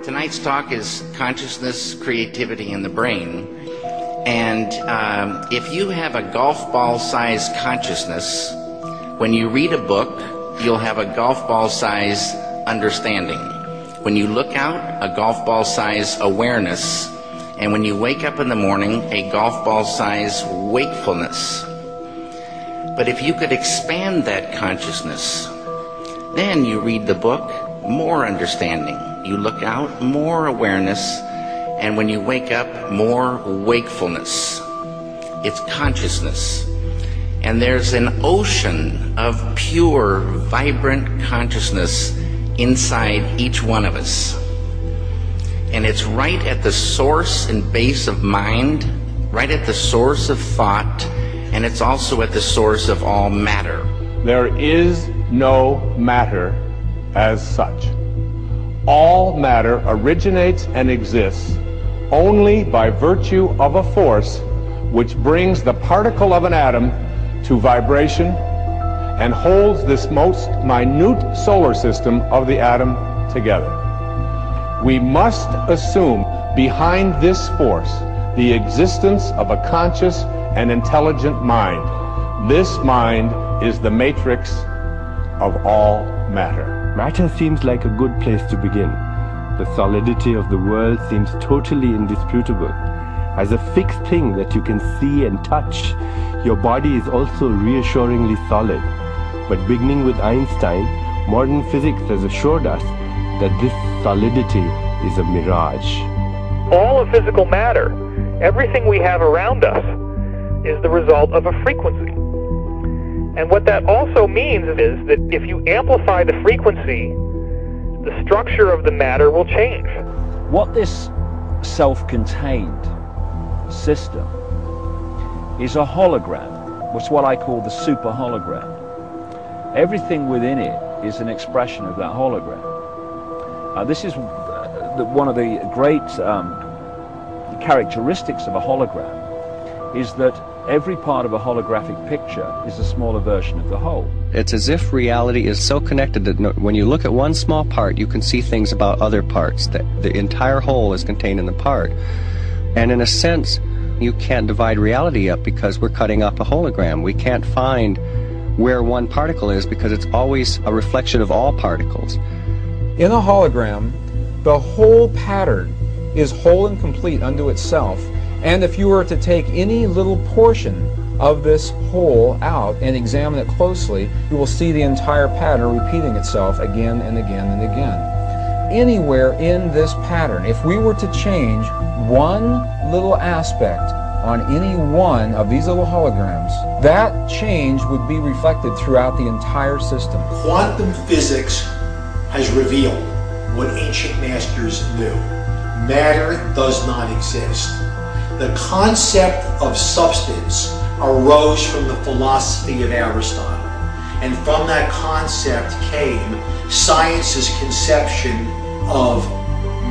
Tonight's talk is consciousness, creativity, and the brain. And if you have a golf ball-sized consciousness, when you read a book, you'll have a golf ball-sized understanding. When you look out, a golf ball-sized awareness. And when you wake up in the morning, a golf ball-sized wakefulness. But if you could expand that consciousness, then you read the book, more understanding. You look out, more awareness, and when you wake up, more wakefulness. It's consciousness. And there's an ocean of pure, vibrant consciousness inside each one of us. And it's right at the source and base of mind, right at the source of thought, and it's also at the source of all matter. There is no matter as such. All matter originates and exists only by virtue of a force which brings the particle of an atom to vibration and holds this most minute solar system of the atom together. We must assume behind this force the existence of a conscious and intelligent mind. This mind is the matrix of all matter. Matter seems like a good place to begin. The solidity of the world seems totally indisputable. As a fixed thing that you can see and touch, your body is also reassuringly solid. But beginning with Einstein, modern physics has assured us that this solidity is a mirage. All of physical matter, everything we have around us, is the result of a frequency. And what that also means is that if you amplify the frequency, the structure of the matter will change. What this self-contained system is a hologram. It's what I call the super hologram. Everything within it is an expression of that hologram. This is one of the great characteristics of a hologram, is that every part of a holographic picture is a smaller version of the whole. It's as if reality is so connected that when you look at one small part, you can see things about other parts. That the entire whole is contained in the part. And in a sense, you can't divide reality up because we're cutting up a hologram. We can't find where one particle is because it's always a reflection of all particles. In a hologram, the whole pattern is whole and complete unto itself. And if you were to take any little portion of this whole out and examine it closely, you will see the entire pattern repeating itself again and again and again. Anywhere in this pattern, if we were to change one little aspect on any one of these little holograms, that change would be reflected throughout the entire system. Quantum physics has revealed what ancient masters knew. Matter does not exist. The concept of substance arose from the philosophy of Aristotle, and from that concept came science's conception of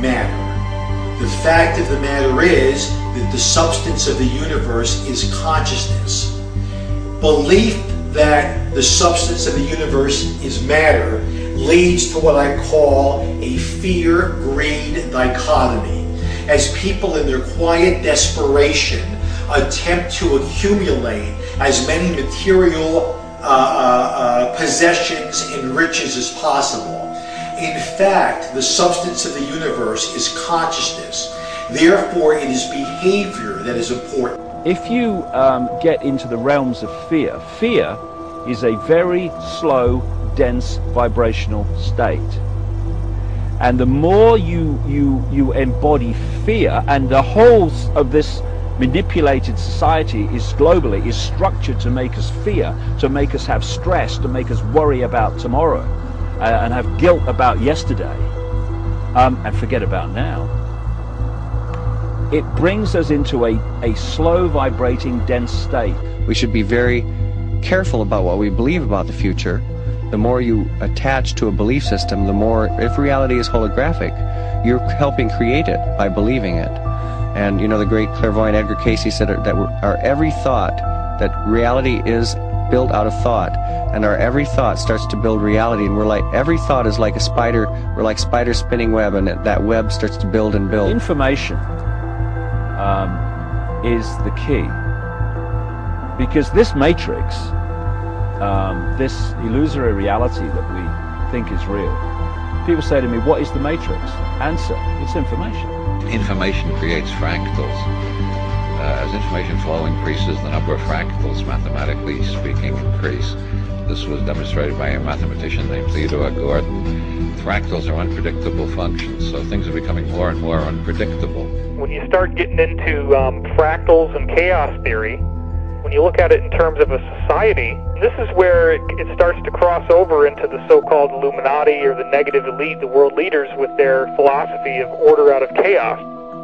matter. The fact of the matter is that the substance of the universe is consciousness. Belief that the substance of the universe is matter leads to what I call a fear-greed dichotomy. As people in their quiet desperation attempt to accumulate as many material possessions and riches as possible. In fact, the substance of the universe is consciousness. Therefore, it is behavior that is important. If you get into the realms of fear, fear is a very slow, dense, vibrational state. And the more you embody fear, and the whole of this manipulated society is globally is structured to make us fear, to make us have stress, to make us worry about tomorrow, and have guilt about yesterday, and forget about now. It brings us into a slow vibrating dense state. We should be very careful about what we believe about the future. The more you attach to a belief system, the more, if reality is holographic, you're helping create it by believing it. And you know, the great clairvoyant Edgar Cayce said that our every thought that reality is built out of thought, and our every thought starts to build reality, and we're like, every thought is like a spider, we're like spider spinning web, and that web starts to build and build. Information is the key, because this matrix, this illusory reality that we think is real, people say to me, what is the matrix? Answer, it's information. Information creates fractals. As information flow increases, the number of fractals, mathematically speaking, increase. This was demonstrated by a mathematician named Theodore Gordon. Fractals are unpredictable functions, so things are becoming more and more unpredictable. When you start getting into fractals and chaos theory, when you look at it in terms of a society, this is where it starts to cross over into the so-called Illuminati or the negative elite, the world leaders, with their philosophy of order out of chaos.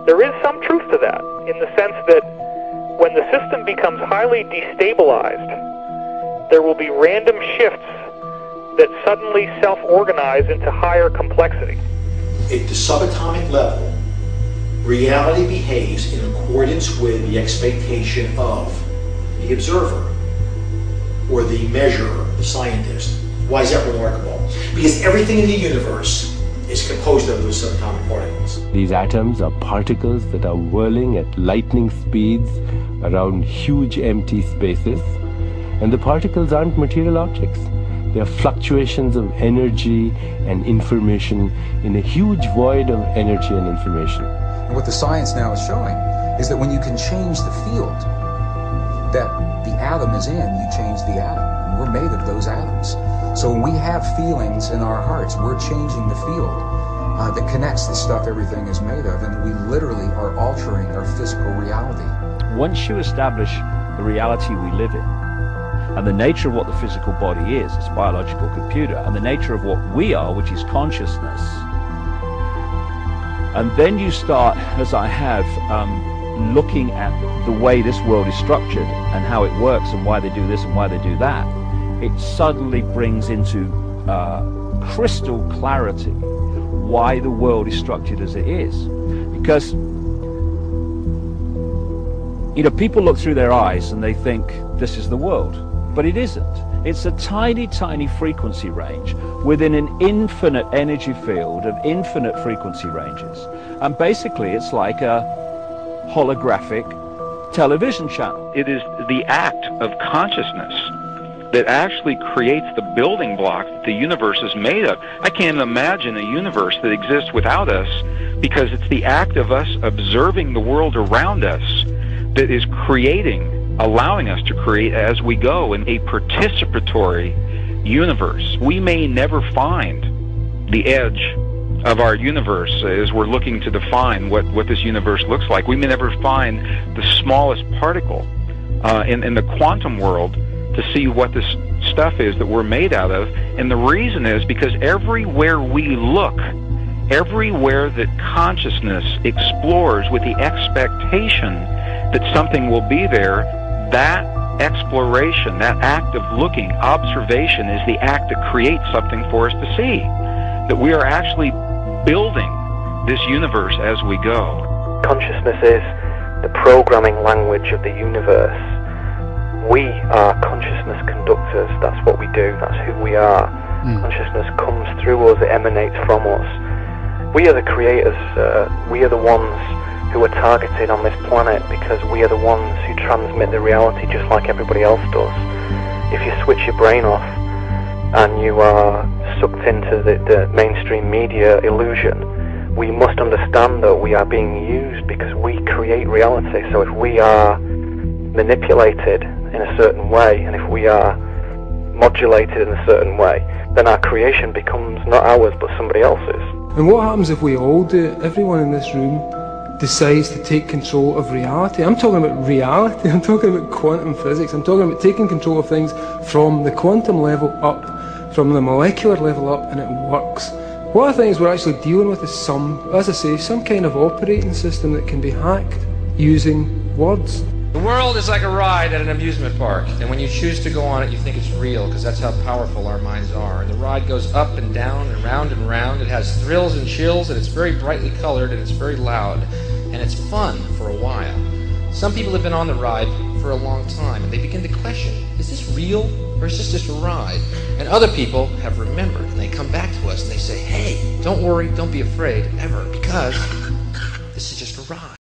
There is some truth to that, in the sense that when the system becomes highly destabilized, there will be random shifts that suddenly self-organize into higher complexity. At the subatomic level, reality behaves in accordance with the expectation of the observer, or the measurer, the scientist. Why is that remarkable? Because everything in the universe is composed of those subatomic particles. These atoms are particles that are whirling at lightning speeds around huge empty spaces, and the particles aren't material objects. They are fluctuations of energy and information in a huge void of energy and information. What the science now is showing is that when you can change the field that the atom is in, you change the atom. And we're made of those atoms. So when we have feelings in our hearts, we're changing the field that connects the stuff everything is made of, and we literally are altering our physical reality. Once you establish the reality we live in, and the nature of what the physical body is, it's a biological computer, and the nature of what we are, which is consciousness, and then you start, as I have, looking at the way this world is structured and how it works and why they do this and why they do that, it suddenly brings into crystal clarity why the world is structured as it is. Because, you know, people look through their eyes and they think this is the world, but it isn't. It's a tiny, tiny frequency range within an infinite energy field of infinite frequency ranges. And basically it's like a holographic television channel. It is the act of consciousness that actually creates the building block that the universe is made of. I can't imagine a universe that exists without us, because it's the act of us observing the world around us that is creating, allowing us to create as we go in a participatory universe. We may never find the edge of our universe as we're looking to define what this universe looks like. We may never find the smallest particle in the quantum world to see what this stuff is that we're made out of. And the reason is because everywhere we look, everywhere that consciousness explores with the expectation that something will be there, that exploration, that act of looking, observation, is the act that creates something for us to see. That we are actually building this universe as we go. Consciousness is the programming language of the universe. We are consciousness conductors. That's what we do. That's who we are. Consciousness comes through us. It emanates from us. We are the creators. We are the ones who are targeted on this planet because we are the ones who transmit the reality just like everybody else does. If you switch your brain off and you are sucked into the mainstream media illusion, we must understand that we are being used because we create reality. So if we are manipulated in a certain way, and if we are modulated in a certain way, then our creation becomes not ours but somebody else's. And what happens if we all do it? Everyone in this room decides to take control of reality. I'm talking about reality. I'm talking about quantum physics. I'm talking about taking control of things from the quantum level up, from the molecular level up, and it works. What I think is we're actually dealing with is as I say, some kind of operating system that can be hacked using words. The world is like a ride at an amusement park, and when you choose to go on it, you think it's real, because that's how powerful our minds are. And the ride goes up and down and round and round. It has thrills and chills, and it's very brightly colored, and it's very loud, and it's fun for a while. Some people have been on the ride for for a long time, and they begin to question, is this real or is this just a ride? And other people have remembered, and they come back to us and they say, hey, don't worry, don't be afraid ever, because this is just a ride.